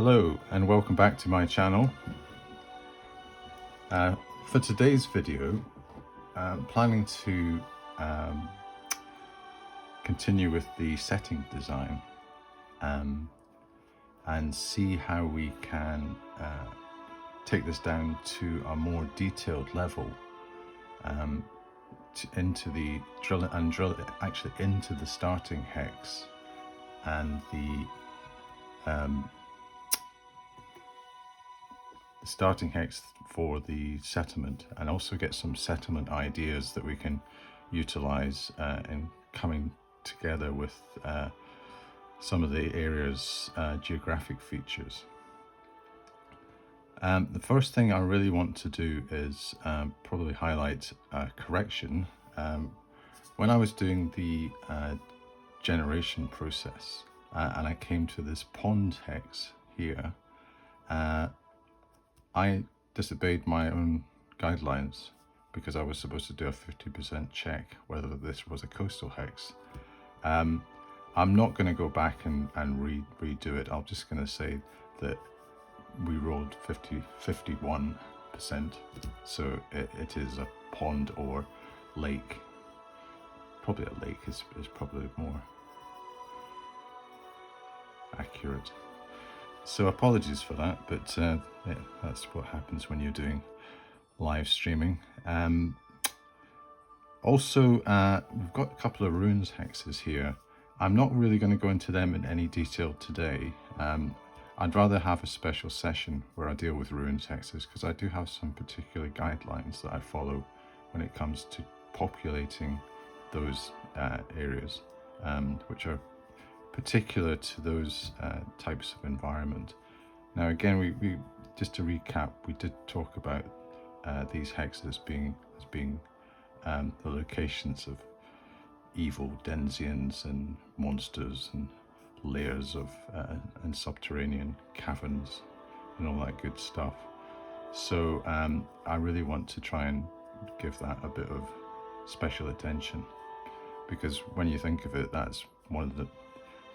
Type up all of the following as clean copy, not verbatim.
Hello and welcome back to my channel. For today's video, I'm planning to continue with the setting design and see how we can take this down to a more detailed level into the drill actually into the starting hex and the starting hex for the settlement, and also get some settlement ideas that we can utilize in coming together with some of the area's geographic features. The first thing I really want to do is probably highlight a correction. When I was doing the generation process and I came to this pond hex here, I disobeyed my own guidelines because I was supposed to do a 50% check whether this was a coastal hex. I'm not going to go back and redo it. I'm just going to say that we rolled 51%, so it is a pond or lake. Probably a lake is probably more accurate. So apologies for that, but yeah, that's what happens when you're doing live streaming. Also, we've got a couple of runes hexes here. I'm not really going to go into them in any detail today. I'd rather have a special session where I deal with runes hexes, because I do have some particular guidelines that I follow when it comes to populating those areas, which are particular to those types of environment. Now again, we just to recap, we did talk about these hexes being the locations of evil denizens and monsters and layers of and subterranean caverns and all that good stuff. So I really want to try and give that a bit of special attention, because when you think of it, that's one of the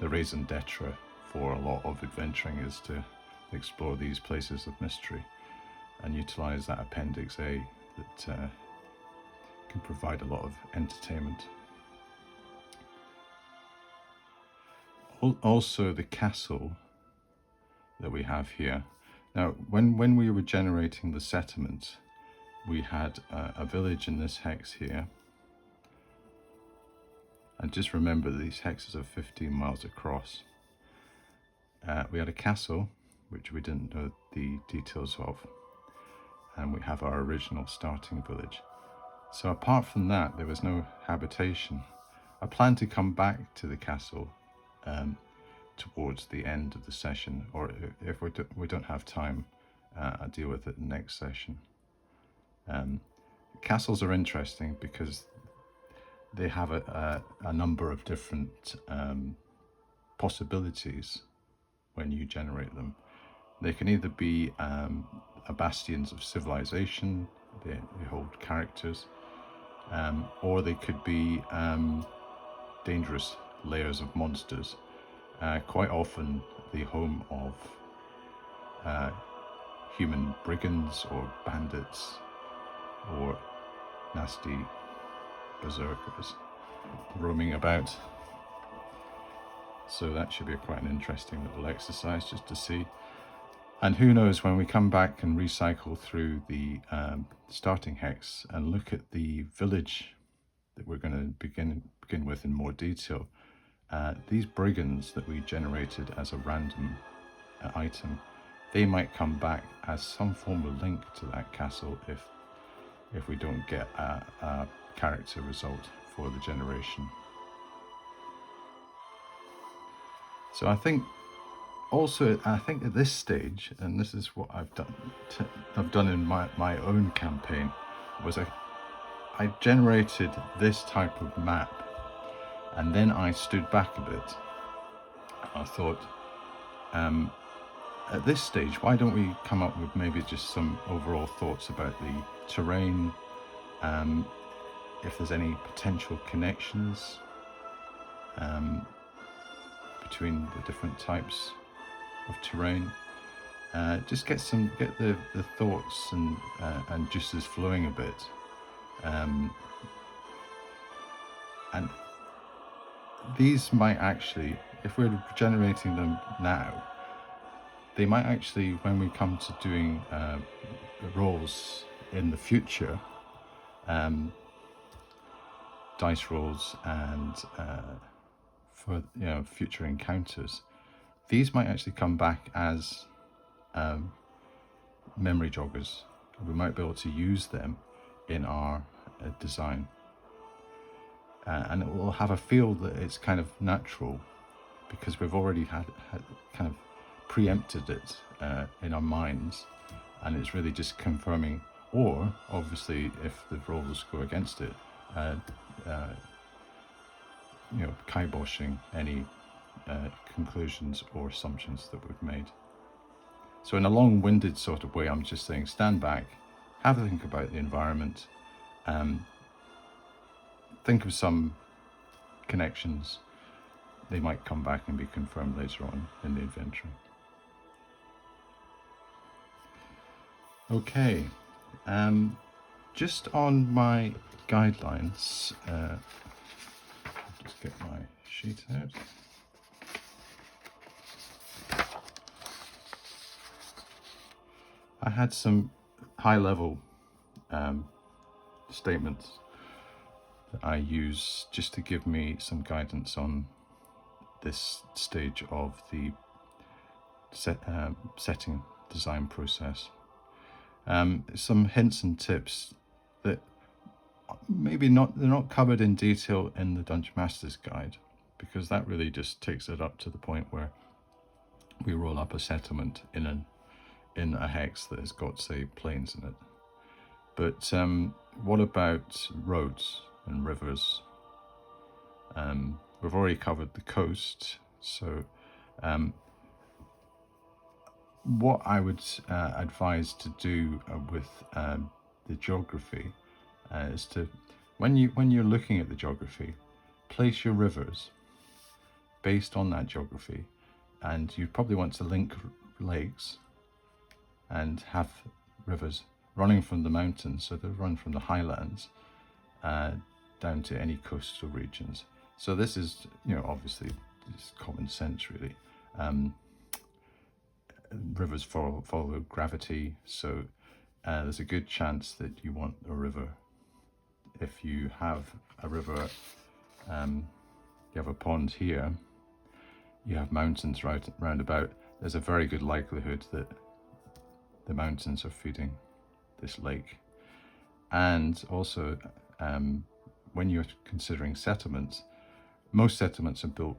raison d'etre for a lot of adventuring, is to explore these places of mystery and utilize that Appendix A that can provide a lot of entertainment. Also, the castle that we have here. Now, when we were generating the settlement, we had a village in this hex here. And just remember, these hexes are 15 miles across. We had a castle, which we didn't know the details of, and we have our original starting village. So apart from that, there was no habitation. I plan to come back to the castle towards the end of the session, or if we don't have time, I'll deal with it in the next session. Castles are interesting because they have a number of different possibilities when you generate them. They can either be bastions of civilization, they hold characters, or they could be dangerous layers of monsters, quite often the home of human brigands or bandits or nasty berserkers roaming about. So that should be quite an interesting little exercise just to see. And who knows, when we come back and recycle through the starting hex and look at the village that we're going to begin with in more detail, these brigands that we generated as a random item, they might come back as some form of link to that castle if we don't get a character result for the generation. So I think at this stage, and this is what I've done in my own campaign, was I generated this type of map, and then I stood back a bit. I thought, at this stage, why don't we come up with maybe just some overall thoughts about the terrain, if there's any potential connections between the different types of terrain, just get the thoughts and juices flowing a bit. And these might actually, if we're generating them now, they might actually, when we come to doing rolls in the future, dice rolls and for future encounters, these might actually come back as memory joggers. We might be able to use them in our design, and it will have a feel that it's kind of natural because we've already had kind of preempted it in our minds, and it's really just confirming, or obviously if the rolls go against it, kiboshing any conclusions or assumptions that we've made. So in a long-winded sort of way, I'm just saying stand back, have a think about the environment, think of some connections. They might come back and be confirmed later on in the inventory. Okay, just on my guidelines, I'll just get my sheet out. I had some high-level statements that I use just to give me some guidance on this stage of the setting design process. Some hints and tips that maybe they're not covered in detail in the Dungeon Master's Guide, because that really just takes it up to the point where we roll up a settlement in a hex that has got, say, plains in it. But what about roads and rivers? We've already covered the coast, so what I would advise to do with the geography is to, when you're looking at the geography, place your rivers based on that geography, and you probably want to link lakes and have rivers running from the mountains, so they run from the highlands down to any coastal regions. So this is, obviously it's common sense really. Rivers follow gravity, so there's a good chance that you want a river. If you have a river, you have a pond here, you have mountains round about, there's a very good likelihood that the mountains are feeding this lake. And also, when you're considering settlements, most settlements are built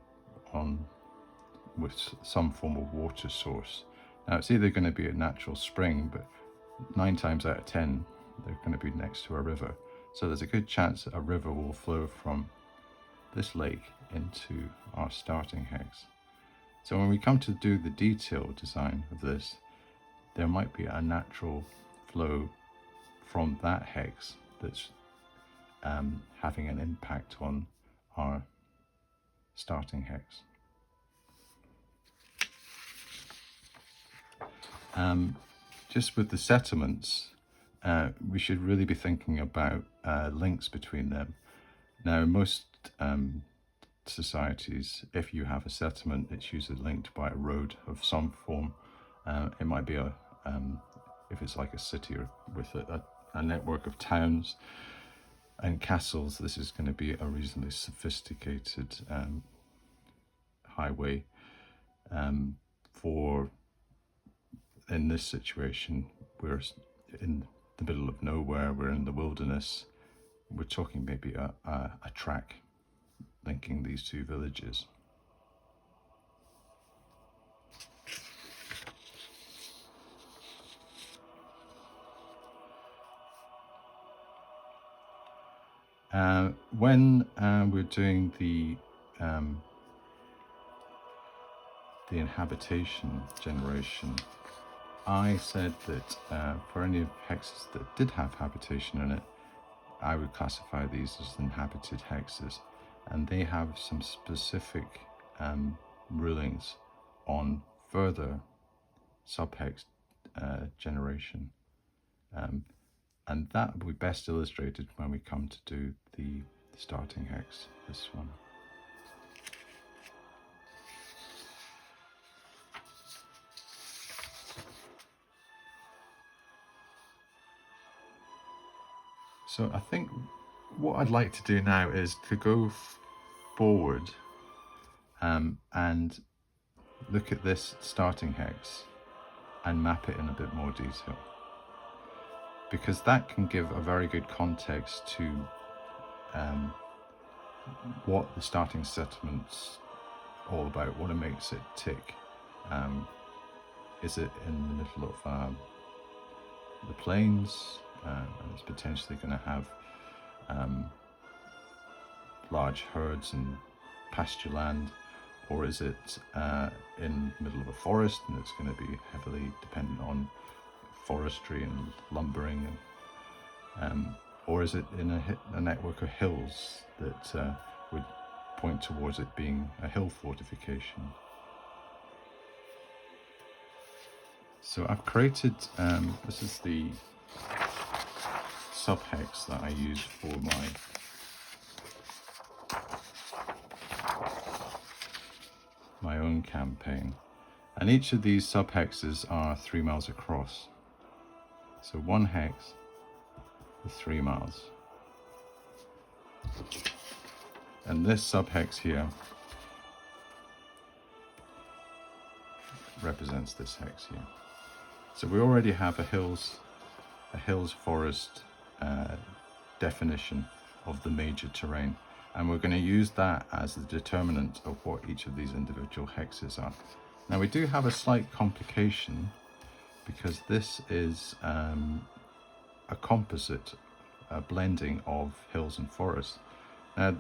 with some form of water source. Now it's either going to be a natural spring, but 9 times out of 10 they're going to be next to a river. So there's a good chance that a river will flow from this lake into our starting hex. So when we come to do the detailed design of this, there might be a natural flow from that hex that's having an impact on our starting hex. Just with the settlements, we should really be thinking about links between them. Now, most societies, if you have a settlement, it's usually linked by a road of some form. It might be if it's like a city or with a network of towns and castles, this is going to be a reasonably sophisticated highway. In this situation, we're in the middle of nowhere, we're in the wilderness, we're talking maybe a track linking these two villages. When we're doing the inhabitation generation, I said that for any hexes that did have habitation in it, I would classify these as inhabited hexes, and they have some specific rulings on further sub-hex generation. And that will be best illustrated when we come to do the starting hex, this one. So I think what I'd like to do now is to go forward and look at this starting hex and map it in a bit more detail, because that can give a very good context to what the starting settlement's all about, what it makes it tick. Is it in the middle of the plains, and it's potentially going to have large herds and pasture land, or is it in the middle of a forest and it's going to be heavily dependent on forestry and lumbering, and or is it in a network of hills that would point towards it being a hill fortification? So I've created, this is the sub-hex that I use for my own campaign, and each of these sub-hexes are 3 miles across. So one hex is 3 miles, and this sub-hex here represents this hex here. So we already have a hills forest definition of the major terrain, and we're going to use that as the determinant of what each of these individual hexes are. Now we do have a slight complication, because this is a composite, a blending of hills and forests. Now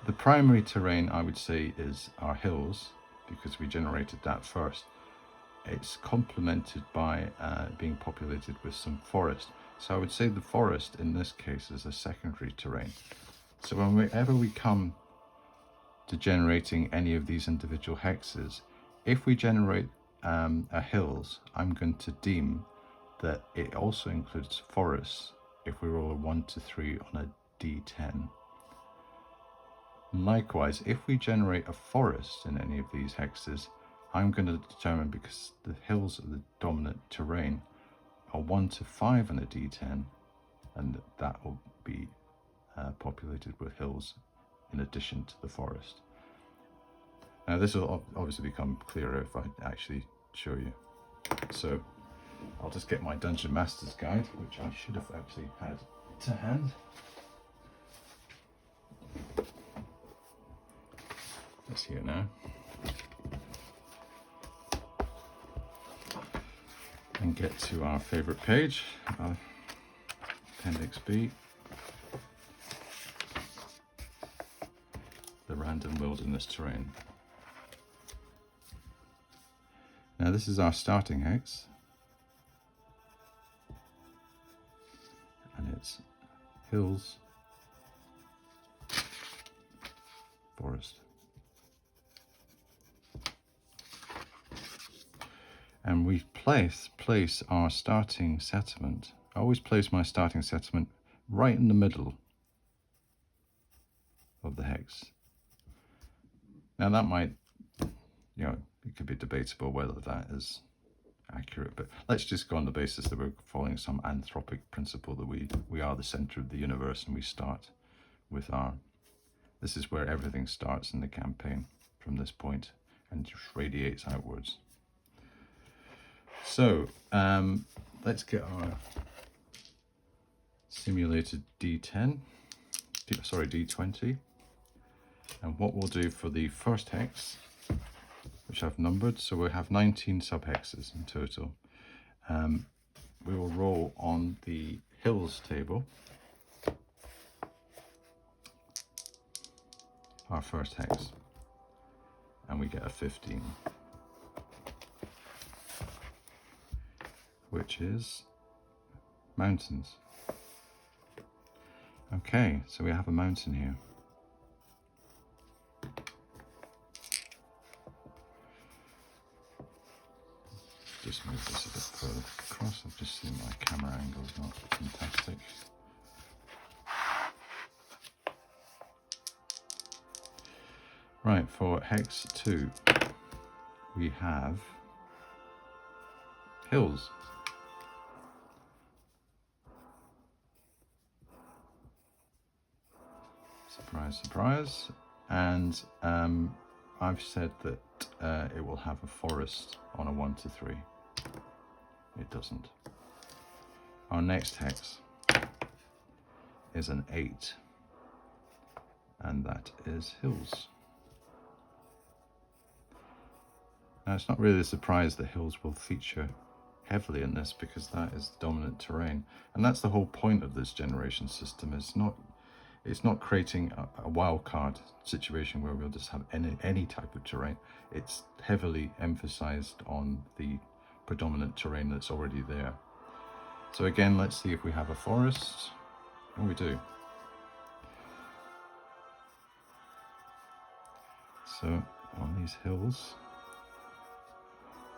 the primary terrain, I would say, is our hills, because we generated that first. It's complemented by being populated with some forest. So I would say the forest in this case is a secondary terrain. So whenever we come to generating any of these individual hexes, if we generate a hills, I'm going to deem that it also includes forests if we roll a 1 to 3 on a d10. Likewise, if we generate a forest in any of these hexes, I'm going to determine, because the hills are the dominant terrain, a 1 to 5 on a d10, and that will be populated with hills in addition to the forest. Now this will obviously become clearer if I actually show you. So I'll just get my Dungeon Master's Guide, which I should have actually had to hand. It's here now. And get to our favourite page, Appendix B, the random wilderness terrain. Now this is our starting hex, and it's hills, forest. And we place our starting settlement. I always place my starting settlement right in the middle of the hex. Now that might, it could be debatable whether that is accurate, but let's just go on the basis that we're following some anthropic principle, that we are the center of the universe, and we start with this is where everything starts in the campaign, from this point, and just radiates outwards. So let's get our simulated D20, and what we'll do for the first hex, which I've numbered, so we'll have 19 sub-hexes in total. We will roll on the hills table our first hex, and we get a 15. Which is mountains. Okay, so we have a mountain here. just move this a bit further across. I've just seen my camera angle is not fantastic. Right, for hex 2, we have hills. Surprise, surprise. And I've said that it will have a forest on a 1 to 3. It doesn't. Our next hex is an 8, and that is hills. Now, it's not really a surprise that hills will feature heavily in this, because that is dominant terrain, and that's the whole point of this generation system. It's not creating a wild card situation where we'll just have any type of terrain. It's heavily emphasized on the predominant terrain that's already there. So again, let's see if we have a forest. Oh, we do. So on these hills,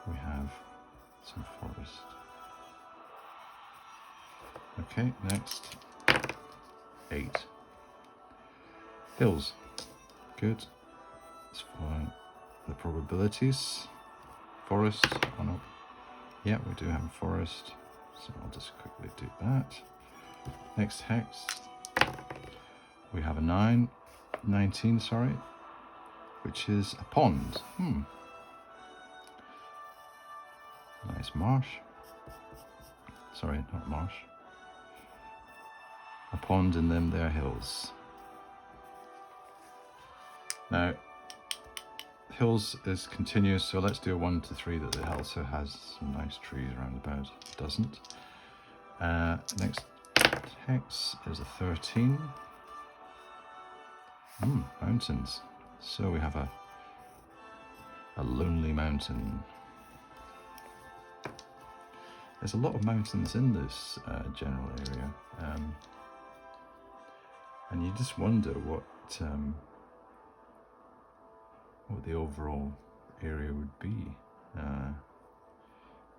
we have some forest. Okay, next, 8. Hills. Good. Let's find the probabilities. Forest. Oh no. Yeah, we do have a forest. So I'll just quickly do that. Next hex. We have a 19, sorry, which is a pond. Nice marsh. Sorry, not marsh. A pond and then there are hills. Now, hills is continuous, so let's do a 1 to 3 that it also has some nice trees around about. It doesn't. Next hex is a 13. Mountains. So we have a lonely mountain. There's a lot of mountains in this general area, and you just wonder what the overall area would be.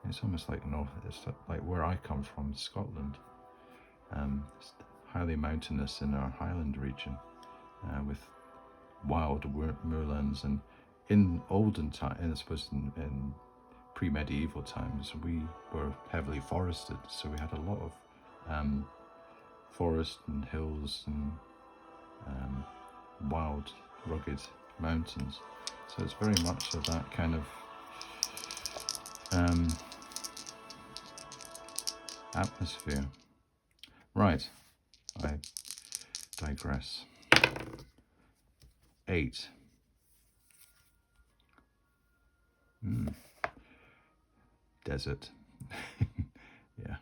It's almost like north. It's like where I come from, Scotland. It's highly mountainous in our Highland region, with wild moorlands, and in olden times, I suppose in pre-medieval times, we were heavily forested, so we had a lot of forest and hills and wild, rugged mountains. So it's very much of that kind of atmosphere. Right, I digress. 8. Desert. Yeah,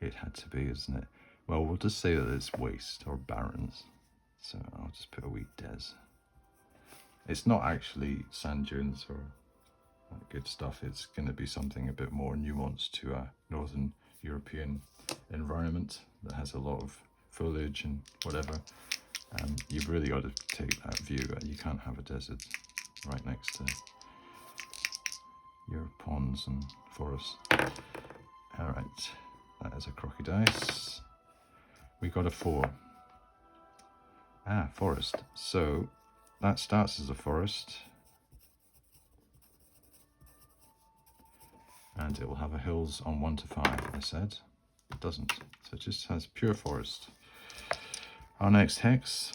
it had to be, isn't it? Well, we'll just say that it's waste or barrens. So I'll just put a wee des. It's not actually sand dunes or that good stuff. It's going to be something a bit more nuanced to a northern European environment that has a lot of foliage and whatever. You've really got to take that view. You can't have a desert right next to your ponds and forests. All right, that is a crocodile. We got a 4. Forest. So that starts as a forest, and it will have a hills on 1 to 5, I said. It doesn't, so it just has pure forest. Our next hex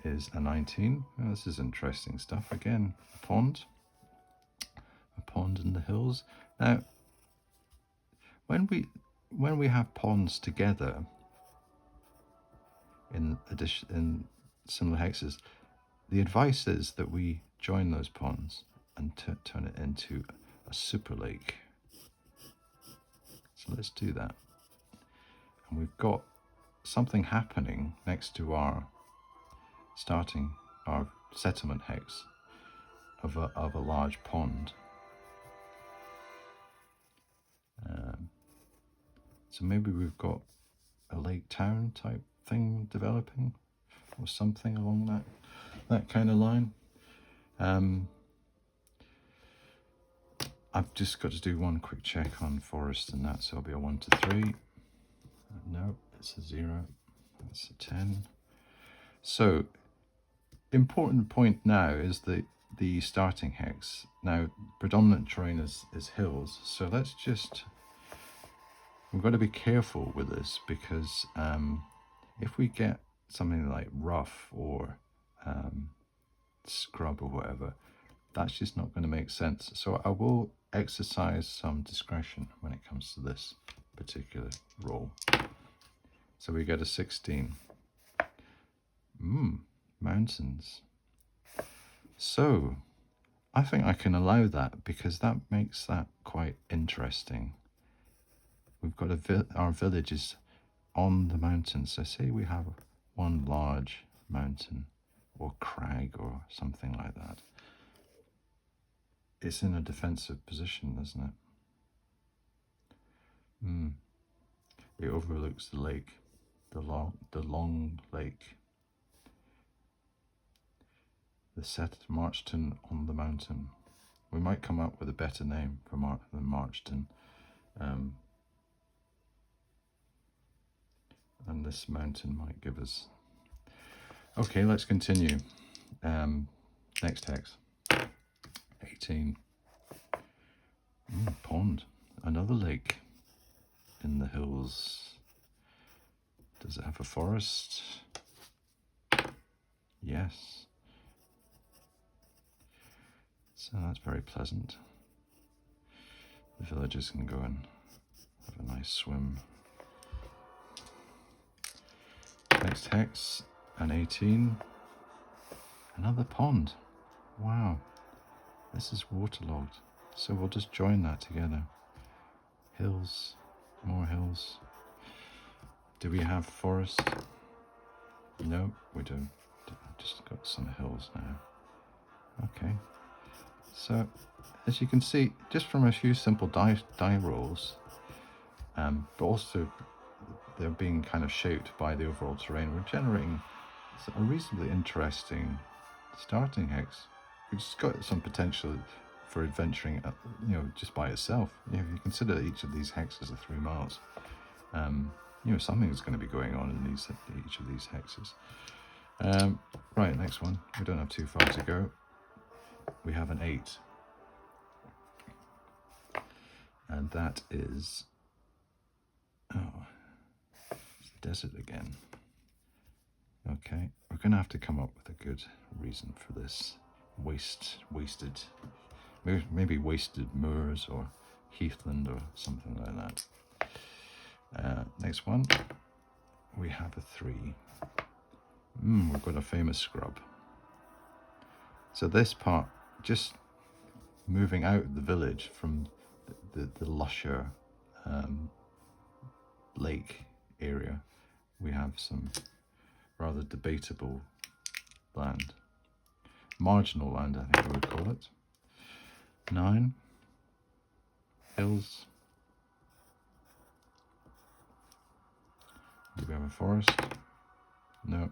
is a 19. Oh, this is interesting stuff. Again, a pond in the hills. Now, when we have ponds together in similar hexes, the advice is that we join those ponds and turn it into a super lake. So let's do that. And we've got something happening next to our settlement hex of a large pond. So maybe we've got a lake town type thing developing, or something along that kind of line. I've just got to do one quick check on forest and that, so it'll be a 1 to 3. No, it's a 0. That's a 10. So, important point now is the starting hex. Now, predominant terrain is hills, so let's just... We've got to be careful with this, because if we get something like rough or scrub or whatever, that's just not going to make sense. So I will exercise some discretion when it comes to this particular roll. So we get a 16. Mountains. So I think I can allow that, because that makes that quite interesting. We've got our village is on the mountain. So say we have one large mountain or crag or something like that. It's in a defensive position, isn't it? It overlooks the lake, the long lake. The set Marchton on the mountain. We might come up with a better name for than Marchton. And this mountain might give us... Okay, let's continue. Next hex. 18. Pond. Another lake in the hills. Does it have a forest? Yes. So that's very pleasant. The villagers can go and have a nice swim. Next hex, an 18. Another pond. Wow. This is waterlogged. So we'll just join that together. Hills, more hills. Do we have forest? No, we don't. I've just got some hills now. Okay. So, as you can see, just from a few simple die rolls, but also they're being kind of shaped by the overall terrain, we're generating a reasonably interesting starting hex. We've just got some potential for adventuring, just by itself. If you consider each of these hexes are 3 miles, something is going to be going on in each of these hexes. Right, next one. We don't have too far to go. We have an 8. And that is... it's the desert again. Okay, we're going to have to come up with a good reason for this. Wasted... Maybe wasted moors or heathland or something like that. Next one. We have a 3. We've got a famous scrub. So this part, just moving out of the village from the lusher lake area, we have some rather debatable land. Marginal land, I think I would call it. 9. Hills. Do we have a forest? No.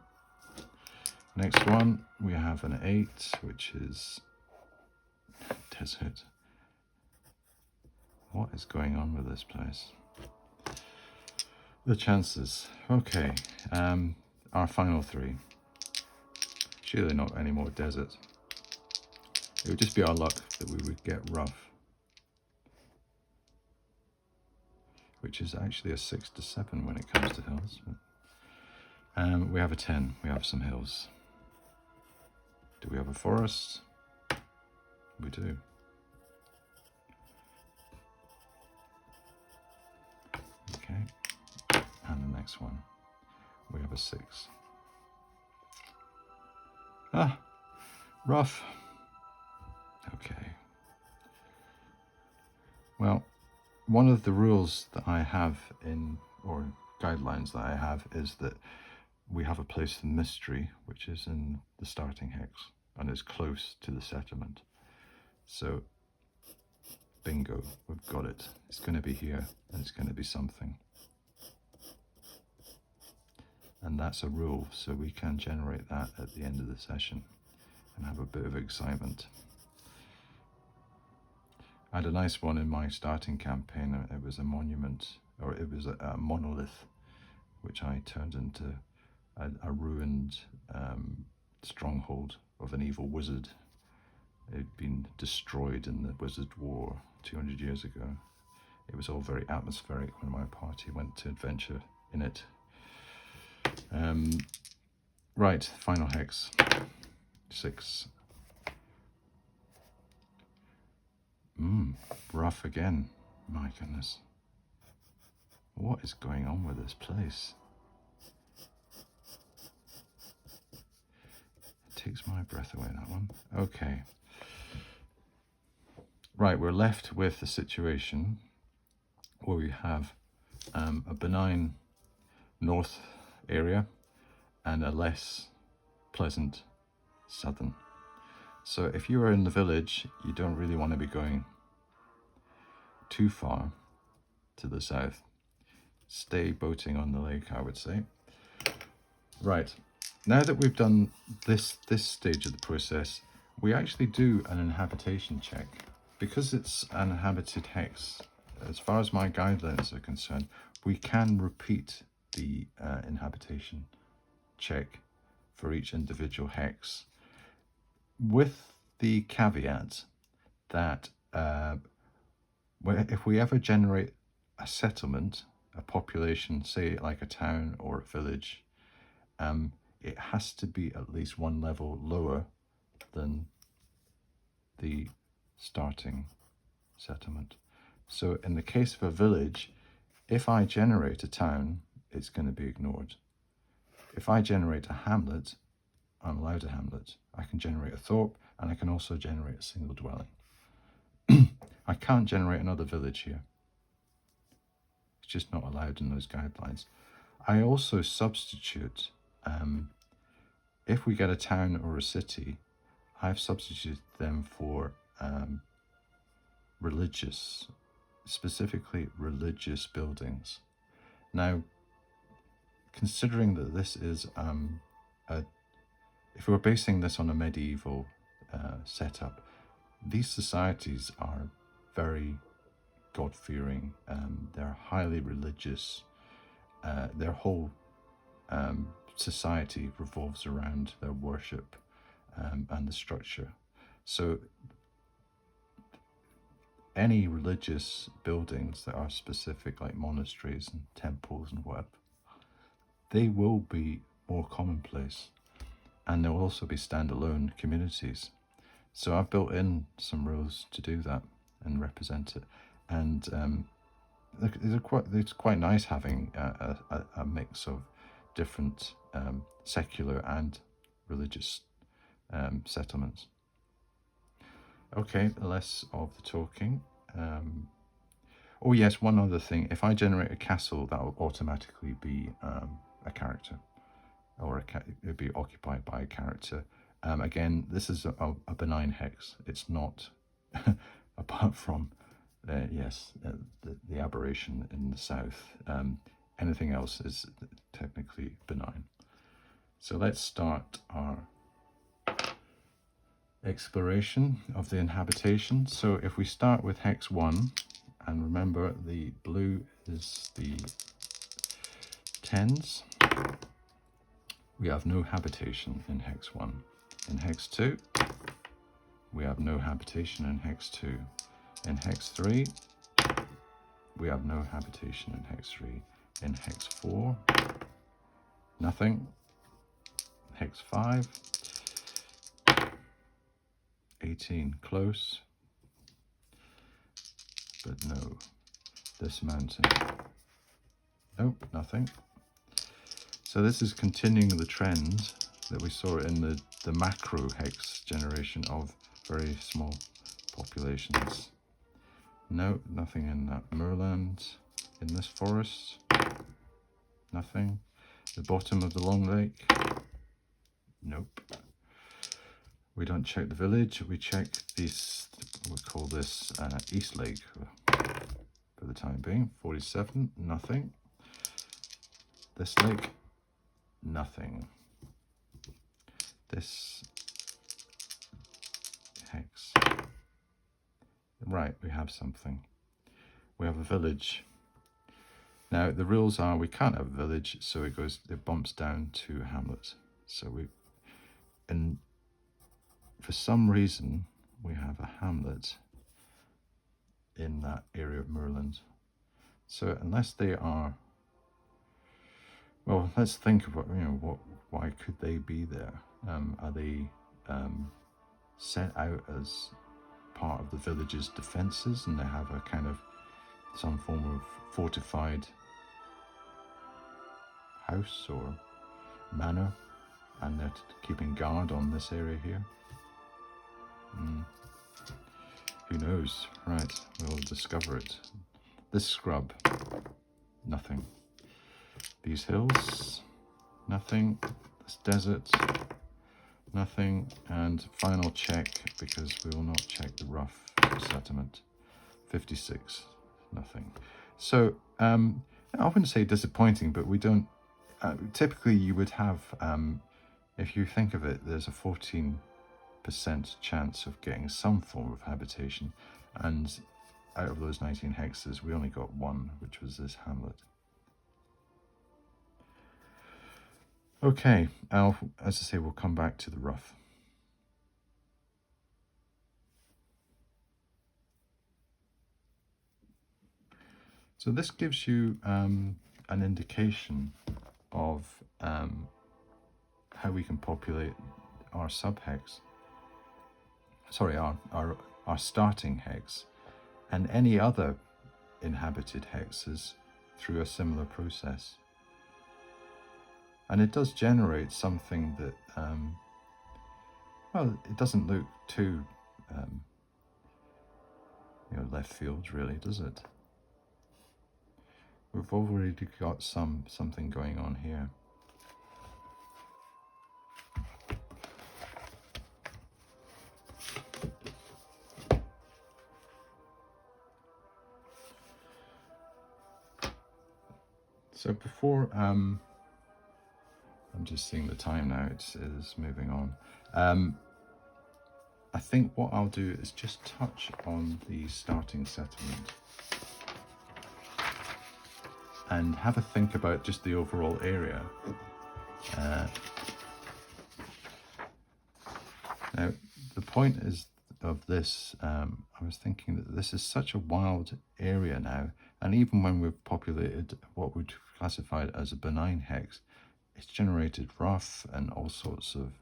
Next one, we have an 8, which is desert. What is going on with this place? The chances. Okay, our final 3. Surely not any more desert. It would just be our luck that we would get rough. Which is actually a 6 to 7 when it comes to hills. We have a 10, we have some hills. Do we have a forest? We do. Okay, and the next one, we have a 6. Rough. Okay. Well, one of the rules that I have or guidelines that I have, is that we have a place of mystery, which is in the starting hex, and is close to the settlement. So, bingo, we've got it. It's going to be here, and it's going to be something. And that's a rule, so we can generate that at the end of the session and have a bit of excitement. I had a nice one in my starting campaign. It was a monument, or it was a monolith, which I turned into a ruined stronghold of an evil wizard. It had been destroyed in the Wizard War 200 years ago. It was all very atmospheric when my party went to adventure in it. Right, final hex, 6. Rough again. My goodness. What is going on with this place? It takes my breath away, that one. Okay. Right, we're left with a situation where we have a benign north area and a less pleasant southern. So if you are in the village, you don't really want to be going too far to the south. Stay boating on the lake, I would say. Right, now that we've done this stage of the process, we actually do an inhabitation check. Because it's an inhabited hex, as far as my guidelines are concerned, we can repeat the inhabitation check for each individual hex, with the caveat that if we ever generate a settlement, a population, say like a town or a village, it has to be at least one level lower than the starting settlement. So in the case of a village, if I generate a town, it's going to be ignored. If I generate a hamlet, I'm allowed a hamlet. I can generate a thorp, and I can also generate a single dwelling. I can't generate another village here. It's just not allowed in those guidelines. I also substitute, if we get a town or a city, I've substituted them for religious, specifically religious buildings. Now, considering that this is if we're basing this on a medieval setup, these societies are very God-fearing. They're highly religious. Their whole society revolves around their worship and the structure. So any religious buildings that are specific, like monasteries and temples and whatever, they will be more commonplace, and there will also be standalone communities. So I've built in some rules to do that and represent it, and it's quite nice having a mix of different secular and religious settlements. Okay, less of the talking. Oh yes, one other thing. If I generate a castle, that will automatically be a character, or it'll be occupied by a character. Again, this is a benign hex. It's not, apart from, the aberration in the south. Anything else is technically benign. So let's start our exploration of the inhabitation. So if we start with hex 1, and remember the blue is the 10s, we have no habitation in hex 1. In hex 2, we have no habitation in hex 2. In hex 3, we have no habitation in hex 3. In hex 4, nothing. Hex 5, 18, close, but no. This mountain, nope, nothing. So this is continuing the trend that we saw in the macro hex generation of very small populations. No, nothing in that moorland. In this forest, nothing. The bottom of the long lake, nope. We don't check the village, we check this, we call this East Lake for the time being. 47, nothing. This lake, nothing. This hex, right, we have something. We have a village. Now the rules are we can't have a village, so it bumps down to hamlet. So for some reason we have a hamlet in that area of moorland. So unless they are, well, let's think about, why could they be there? Are they set out as part of the village's defences, and they have a kind of some form of fortified house or manor, and they're keeping guard on this area here? Who knows? Right, we'll discover it. This scrub, nothing. These hills, nothing. This desert, nothing. And final check, because we will not check the rough settlement. 56, nothing. So I wouldn't say disappointing, but we don't, typically you would have, if you think of it, there's a 14% chance of getting some form of habitation, and out of those 19 hexes we only got one, which was this hamlet. Okay, as I say, we'll come back to the rough. So this gives you an indication of how we can populate our sub-hex, sorry, our starting hex, and any other inhabited hexes through a similar process. And it does generate something that, well, it doesn't look too, left field really, does it? We've already got something going on here. So before, I'm just seeing the time now, it is moving on. I think what I'll do is just touch on the starting settlement and have a think about just the overall area. Now, the point is of this, I was thinking that this is such a wild area now, and even when we've populated what we'd classify as a benign hex, it's generated rough and all sorts of,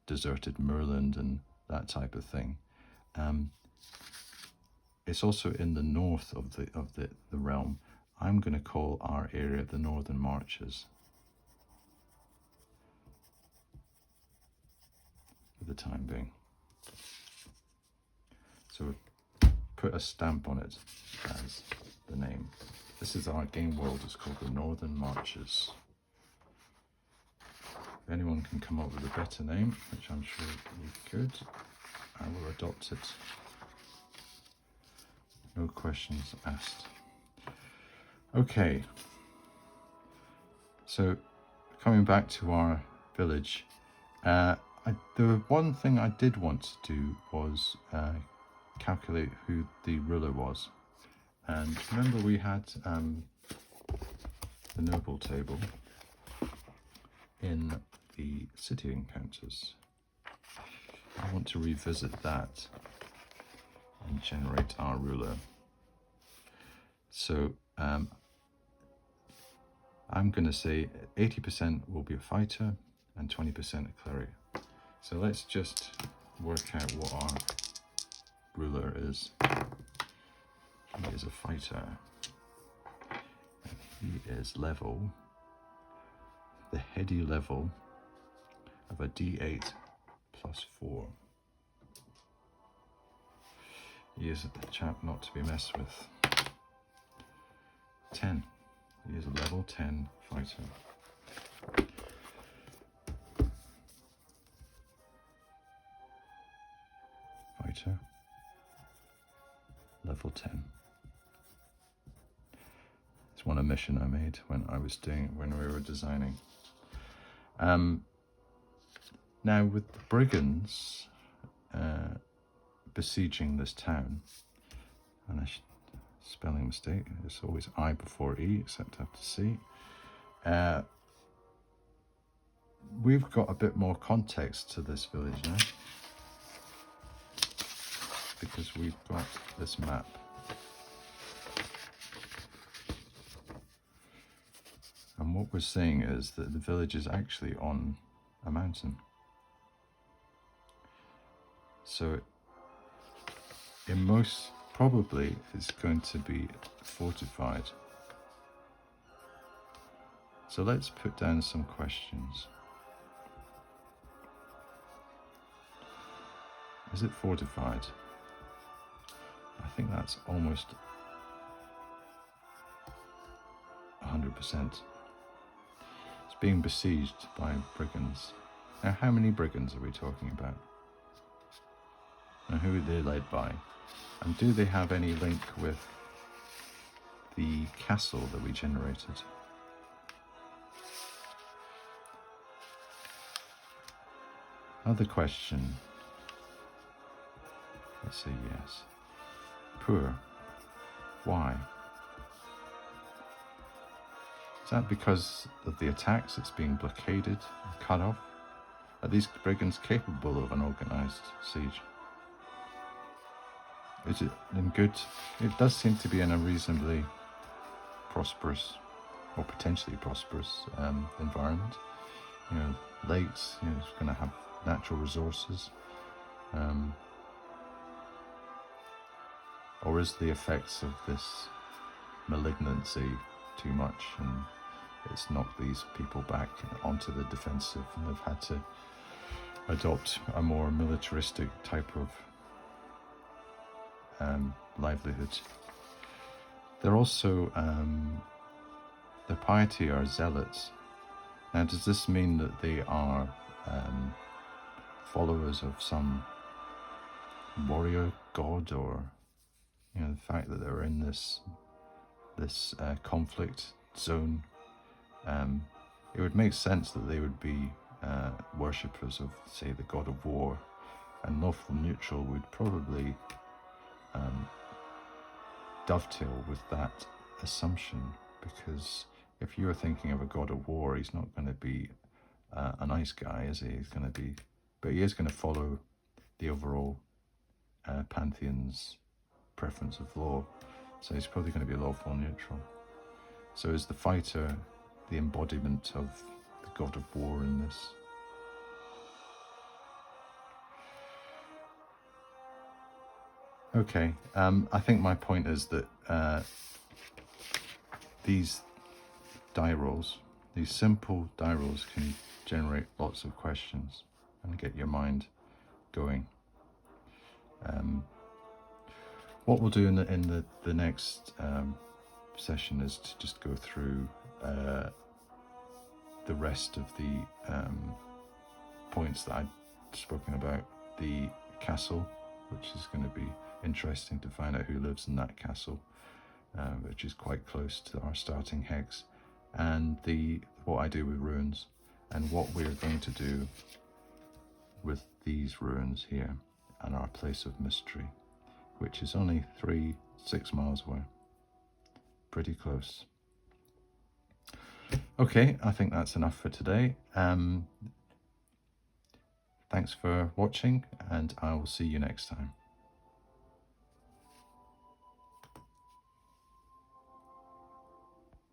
deserted moorland and that type of thing. It's also in the north of the realm. I'm going to call our area the Northern Marches for the time being. So we've put a stamp on it as the name. This is our game world. It's called the Northern Marches. If anyone can come up with a better name, which I'm sure we could, I will adopt it. No questions asked. Okay, so coming back to our village, the one thing I did want to do was calculate who the ruler was. And remember we had the noble table in the city encounters. I want to revisit that and generate our ruler. So I'm going to say 80% will be a fighter and 20% a cleric. So let's just work out what our ruler is. He is a fighter. He is level, the heady level of a D8 plus 4. He is a chap not to be messed with. 10. He is a level 10 fighter. Fighter. Level 10. It's one mission I made when we were designing. Now with the brigands, besieging this town, and spelling mistake, it's always I before E, except after C. We've got a bit more context to this village now, because we've got this map. And what we're seeing is that the village is actually on a mountain. So it most probably is going to be fortified. So let's put down some questions. Is it fortified? I think that's almost 100%. It's being besieged by brigands. Now, how many brigands are we talking about? And who are they led by? And do they have any link with the castle that we generated? Other question. Let's say yes. Poor. Why? Is that because of the attacks? It's being blockaded and cut off? Are these brigands capable of an organised siege? Is it in good? It does seem to be in a reasonably prosperous, or potentially prosperous environment. You know, lakes. You know, it's going to have natural resources. Or is the effects of this malignancy too much, and it's knocked these people back onto the defensive, and they've had to adopt a more militaristic type of livelihood? They're also, the piety are zealots. Now, does this mean that they are followers of some warrior god, or, you know, the fact that they're in this conflict zone? It would make sense that they would be worshippers of, say, the god of war, and lawful neutral would probably dovetail with that assumption, because if you were thinking of a god of war, he's not going to be a nice guy, is he? He's going to be, but he is going to follow the overall pantheon's preference of law, so he's probably going to be lawful neutral. So is the fighter the embodiment of the god of war in this? Okay, I think my point is that these die rolls, these simple die rolls, can generate lots of questions and get your mind going. What we'll do in the next session is to just go through the rest of the points that I've spoken about. The castle, which is going to be interesting to find out who lives in that castle, which is quite close to our starting hex, and what I do with runes, and what we're going to do with these runes here and our place of mystery, which is only 6 miles away. Pretty close. Okay, I think that's enough for today. Thanks for watching, and I will see you next time.